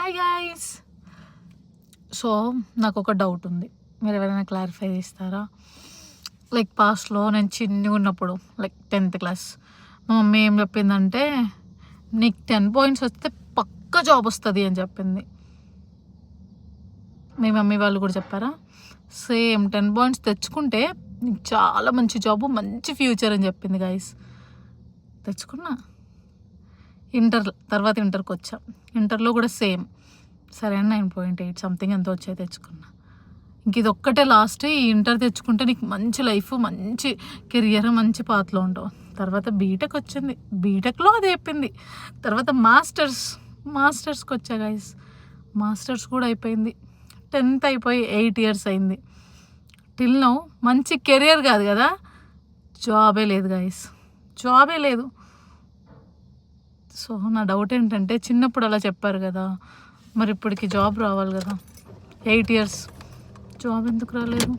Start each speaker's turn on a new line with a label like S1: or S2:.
S1: Hi guys. So నాకు ఒక doubt ఉంది, మీరు ఎవరైనా క్లారిఫై చేస్తారా? లైక్ పాస్ట్లో నేను చిన్నగా ఉన్నప్పుడు, లైక్ 10th క్లాస్, మా మమ్మీ ఏం చెప్పిందంటే, నీకు 10 points వస్తే పక్క జాబ్ వస్తుంది అని చెప్పింది. మీ మమ్మీ వాళ్ళు కూడా చెప్పారా? సేమ్ 10 points తెచ్చుకుంటే నీకు చాలా మంచి జాబు, మంచి ఫ్యూచర్ అని చెప్పింది గైస్. తెచ్చుకున్నా. తర్వాత ఇంటర్కి వచ్చా. ఇంటర్లో కూడా సేమ్, సరే 9.8 సంథింగ్ ఎంతో వచ్చాయి, తెచ్చుకున్నా. ఇంక ఇది ఒక్కటే లాస్ట్. ఈ ఇంటర్ తెచ్చుకుంటే నీకు మంచి లైఫ్, మంచి కెరియర్, మంచి పాత్రలో ఉంటావు. తర్వాత బీటెక్ వచ్చింది, బీటెక్లో అది చెప్పింది. తర్వాత మాస్టర్స్కి వచ్చా గైస్. మాస్టర్స్ కూడా అయిపోయింది. 10th అయిపోయి 8 years అయింది. టిల్ నౌ మంచి కెరియర్ కాదు కదా, జాబే లేదు గైస్, జాబే లేదు. సో నా డౌట్ ఏంటంటే, చిన్నప్పుడు అలా చెప్పారు కదా, మరి ఇప్పటికి జాబ్ రావాలి కదా. 8 years జాబ్ ఎందుకు రాలేదు?